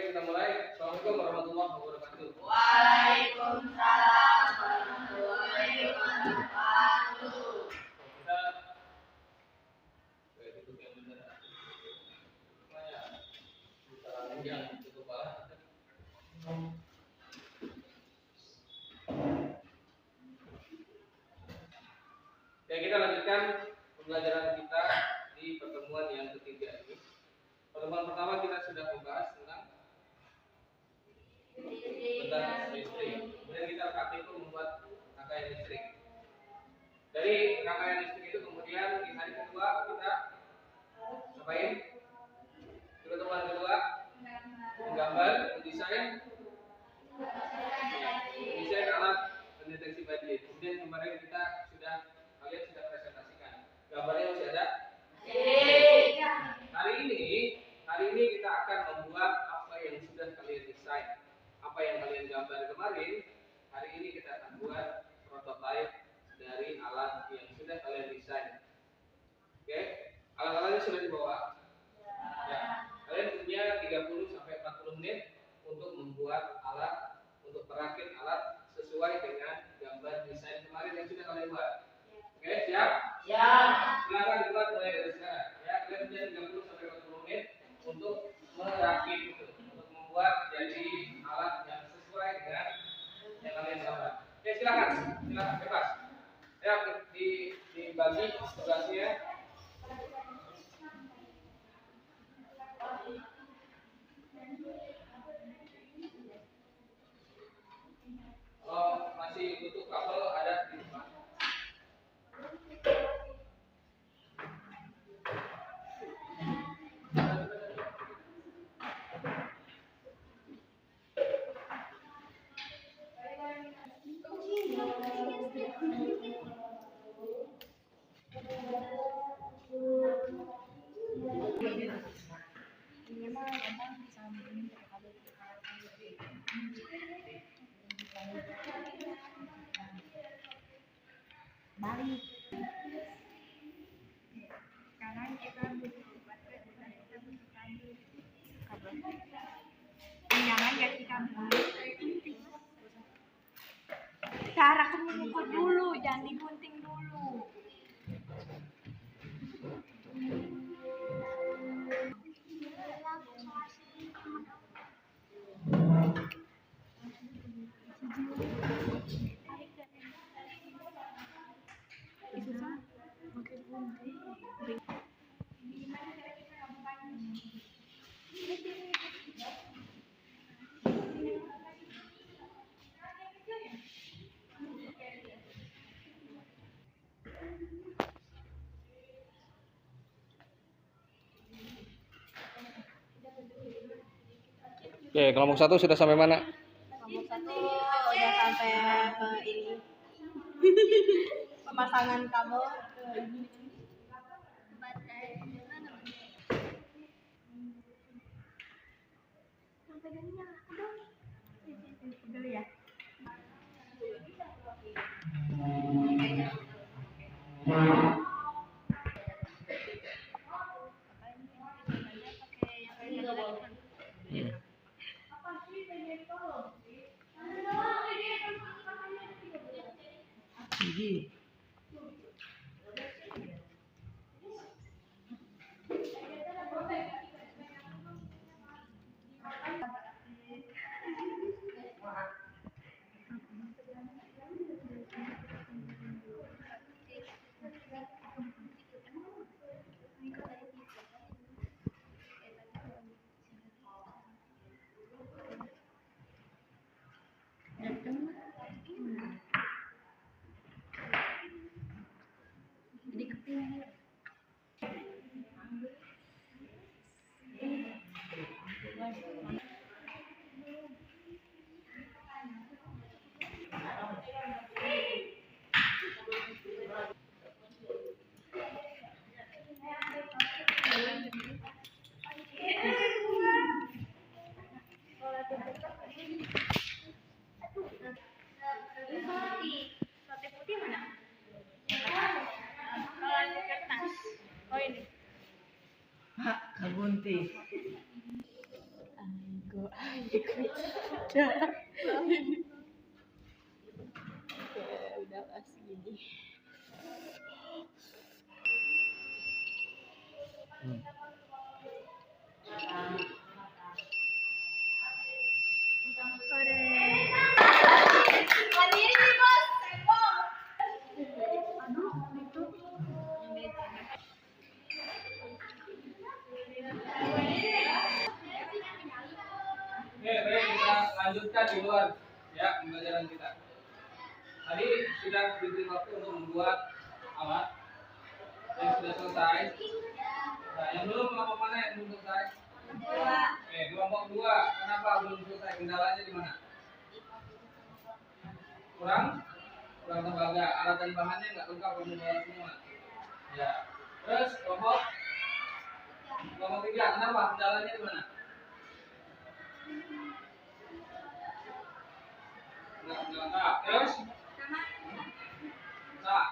kita mulai. Assalamualaikum warahmatullahi wabarakatuh. Waalaikumsalam warahmatullahi wabarakatuh. Kita tutup yang benar. Supaya kita yang tutup kepala. Ya, kita lanjutkan pembelajaran kita di pertemuan yang ketiga ini. Pertemuan pertama kita sudah membahas tentang listrik. Kemudian kita praktikum membuat rangkaian listrik. Dari rangkaian listrik itu kemudian di hari kedua kita ngapain? Pertemuan kedua menggambar, mendesain alat pendeteksi banjir. Kemudian kemarin kalian sudah presentasikan. Gambarnya masih ada? Hari ini kita akan membuat apa yang sudah kalian desain. Apa yang kalian gambar kemarin, hari ini kita akan buat prototipe dari alat yang sudah kalian desain. Oke? Alat-alatnya sudah dibawa? Ya. Kalian punya 30 sampai 40 menit untuk membuat alat, untuk merakit alat sesuai dengan gambar desain kemarin yang sudah kalian buat. Oke, siap? Siap. Silakan dibuat mulai dari sekarang. Ya, kalian punya 30 sampai 40 menit untuk merakit itu, untuk membuat jadi alat yang sesuai dengan yang kalian gambar. Oke, silakan bebas. Ya, dibagi tugasnya. Kalau masih butuh kabel ada di depan. Balik. Sekarang kita butuh baterai dan kita butuh kabel. Jangan kasih kabel. Cara mengukur dulu, jangan digunting dulu. Oke, kelompok 1 sudah sampai mana? Kelompok 1 udah sampai ke ini pemasangan kabel. Dulu ya. Gunting. Udah kasih gini. Mandiri nih bos, senggol. Oke, baik, kita lanjutkan di luar ya pembelajaran kita. Tadi sudah diberi waktu untuk membuat alat yang sudah selesai. Nah, yang belum kelompok mana yang belum selesai? Oke, kelompok 2. Kenapa belum selesai? Kendalanya di mana? Kurang tembaga. Alat dan bahannya nggak lengkap kamu bawa semua. Ya. Terus kelompok 3. Kenapa? Kendalanya di mana? Nggak lengkap. Terus? Nah.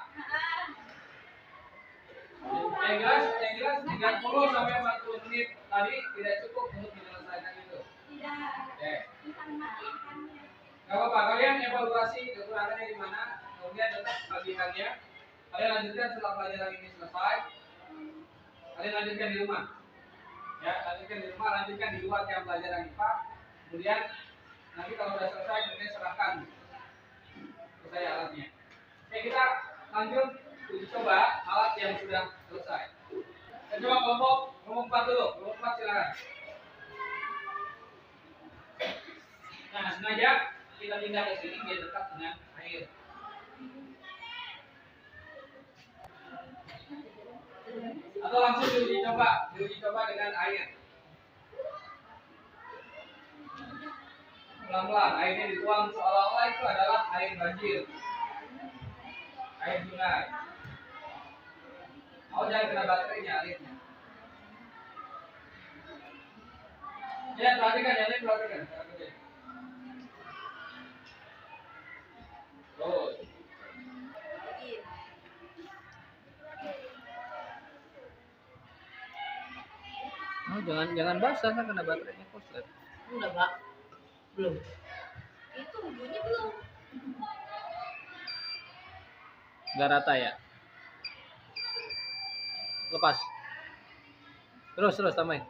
Yang jelas 30 sampai 40 menit tadi tidak cukup untuk menyelesaikan itu. Oke. Gak apa-apa, kalian evaluasi kekurangannya di mana, kemudian tetap bagikannya. Kalian lanjutkan setelah pelajaran ini selesai. Kalian lanjutkan di rumah. Ya, lanjutkan di rumah, lanjutkan di luar jam pelajaran IPA. Kemudian nanti kalau sudah selesai, kemudian serahkan ke saya alatnya. Oke, kita lanjut uji coba alat yang sudah selesai. Kita coba kelompok 4 dulu. Kelompok 4 silakan. Nah, sengaja kita pindah ke sini biar dekat dengan air. Atau langsung diuji coba dengan air. Pelan-pelan, airnya dituang seolah-olah itu adalah air banjir, air sungai. Oh, jangan kena baterainya airnya. Ya, perhatikan, perhatikan. Terus. Oh, jangan basah kan kena baterainya koslet. Udah, Pak. Belum. Itu bunyi belum? Nggak rata ya? Lepas. Terus tambahin.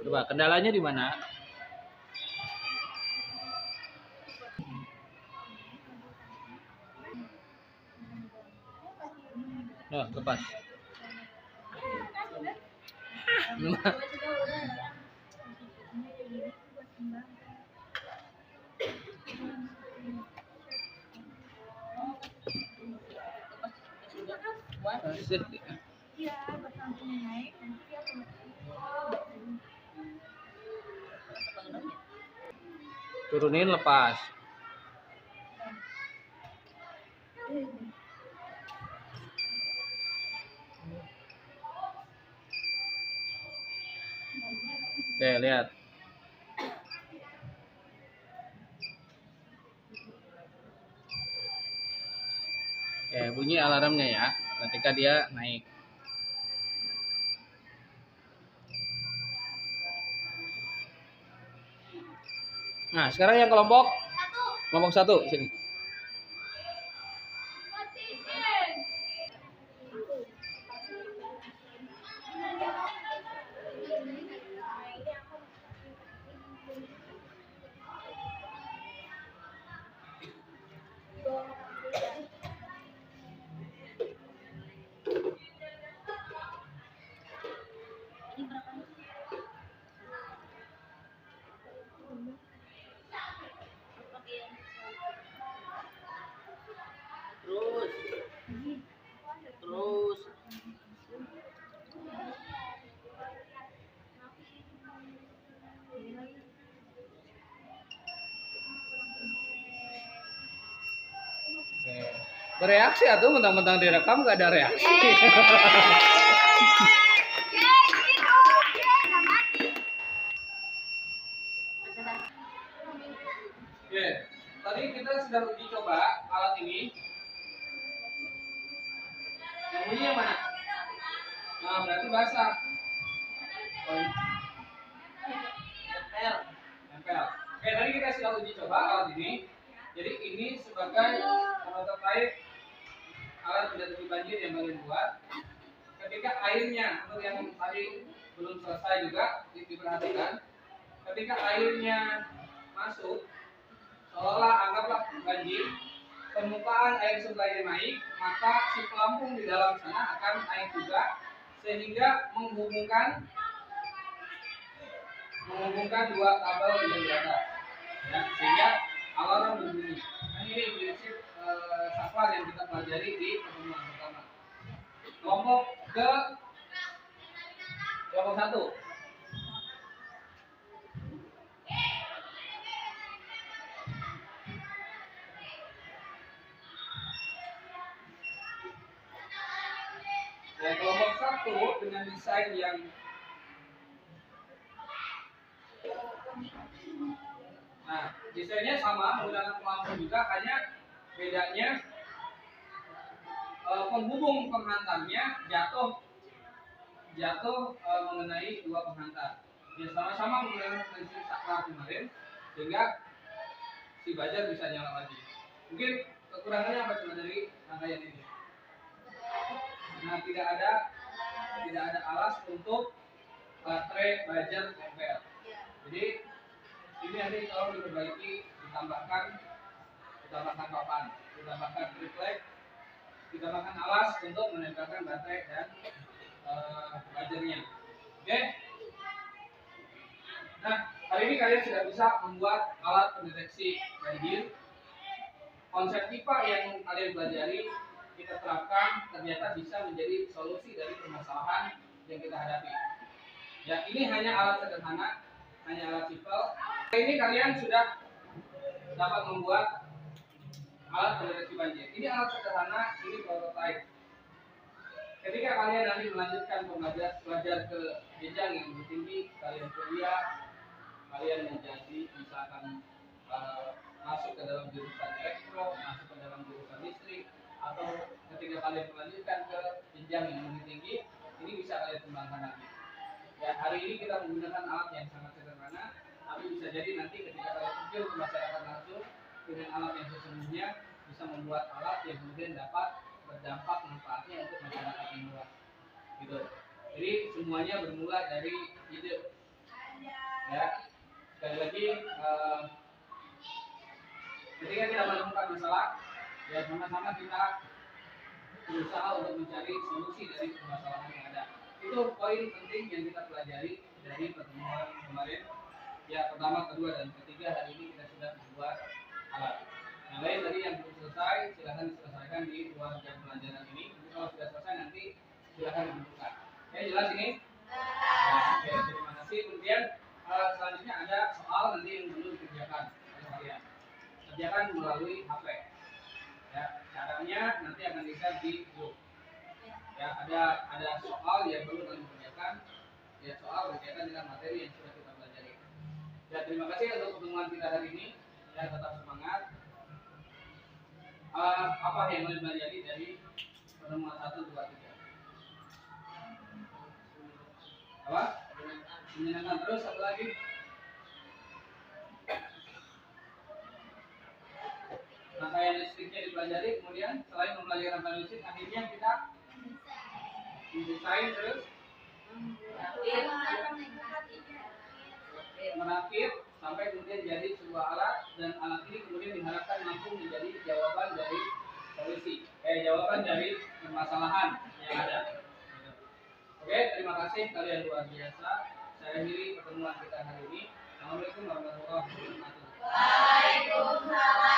Coba kendalanya di mana? Oh, lepas. Iya, bersamping naik nanti dia Turunin lepas. Oke, lihat. Oke, bunyi alarmnya ya ketika dia naik. Nah, sekarang yang kelompok 1 sini. Terus. Oke. Bereaksi atau mentang-mentang direkam nggak ada reaksi. Oke, tadi kita sudah uji coba alat ini. Yang bunyinya mana? Nah, berarti basah. Nempel. Oke, tadi kita sudah uji coba alat ini. Jadi ini sebagai prototipe alat pendeteksi banjir yang kalian buat. Ketika airnya, untuk yang tadi belum selesai juga diperhatikan. Ketika airnya masuk, seolah anggaplah banjir, permukaan air supply naik, maka si pelampung di dalam sana akan naik juga, sehingga menghubungkan dua kabel yang di atas, ya, sehingga alarm berbunyi. Nah, ini prinsip saklar yang kita pelajari di pertemuan pertama. Kelompok satu. Ya, kelompok satu dengan desain yang desainnya sama, menggunakan pelampung juga, hanya bedanya penghubung penghantarnya jatuh mengenai dua penghantar. Ya, sama-sama menggunakan prinsip saklar kemarin, sehingga si bajar bisa nyala lagi. Mungkin kekurangannya apa cuma dari rangkaian ini? Nah, tidak ada alas untuk baterai bajar tempel. Jadi ini nanti kalau diperbaiki, ditambahkan papan, ditambahkan triplek, ditambahkan alas untuk menempelkan baterai dan bajarnya. Oke? Nah, hari ini kalian sudah bisa membuat alat pendeteksi banjir. Konsep pipa yang kalian pelajari kita terapkan, ternyata bisa menjadi solusi dari permasalahan yang kita hadapi. Ya, ini hanya alat sederhana, hanya alat simpel. Hari ini kalian sudah dapat membuat alat pendeteksi banjir. Ini alat sederhana, ini prototipe. Ketika kalian nanti melanjutkan belajar ke jenjang yang lebih tinggi, kalian kuliah, kalian menjadi misalkan masuk ke dalam jurusan elektro, masuk ke dalam jurusan listrik, atau ketika kalian melanjutkan ke jenjang yang lebih tinggi, ini bisa kalian kembangkan lagi. Ya, hari ini kita menggunakan alat yang sangat sederhana, tapi bisa jadi nanti ketika kalian terjun ke masyarakat langsung dengan alat yang sesungguhnya, bisa membuat alat yang kemudian dapat berdampak manfaatnya untuk masyarakat yang luas. Gitu. Jadi semuanya bermula dari ide. Ya, sekali lagi ketika kita menemukan masalah, ya sama-sama kita berusaha untuk mencari solusi dari permasalahan yang ada. Itu poin penting yang kita pelajari dari pertemuan kemarin. Ya, pertama, kedua, dan ketiga, hari ini kita sudah membuat alat. Yang lain tadi yang belum selesai, silahkan diselesaikan di luar jam pelajaran ini. Kalau sudah selesai nanti silahkan dibuka. Oke, jelas ini? Oke, terima kasih. Kemudian selanjutnya ada soal nanti yang perlu dikerjakan oleh kalian. Kerjakan melalui HP. Ya, caranya nanti akan di-share di grup. Ya, ada soal yang perlu kalian kerjakan. Ya, soal berkaitan dengan materi yang sudah kita pelajari. Ya, terima kasih untuk pertemuan kita hari ini. Ya, tetap semangat. Apa yang kalian pelajari dari pertemuan 1, 2, 3? Apa? Menyenangkan terus, apa lagi? Rangkaian listriknya dipelajari, kemudian selain mempelajari rangkaian listrik, akhirnya kita mendesain terus merakit sampai kemudian jadi sebuah alat, dan alat ini kemudian diharapkan mampu menjadi jawaban dari jawaban dari permasalahan yang ada. Oke, terima kasih, kalian luar biasa. Saya akhiri pertemuan kita hari ini. Assalamualaikum warahmatullahi wabarakatuh. Waalaikumsalam.